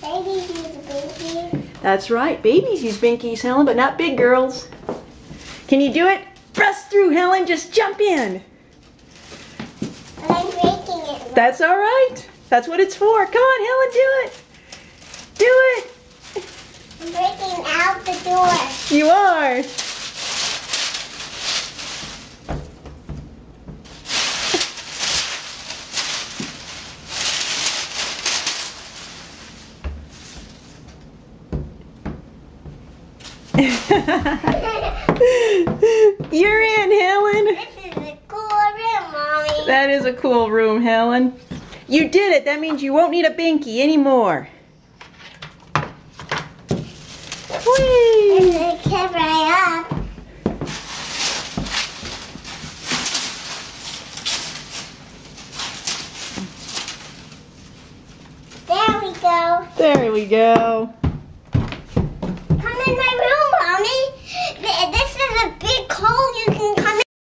Babies use binkies. That's right. Babies use binkies, Helen, but not big girls. Can you do it? Press through, Helen. Just jump in. But I'm breaking it. That's all right. That's what it's for. Come on, Helen, do it. Do it. I'm breaking out the door. You are. You're in, Helen. This is a cool room, Mommy. That is a cool room, Helen. You did it. That means you won't need a binky anymore. Whee! And it came right up. There we go. There we go.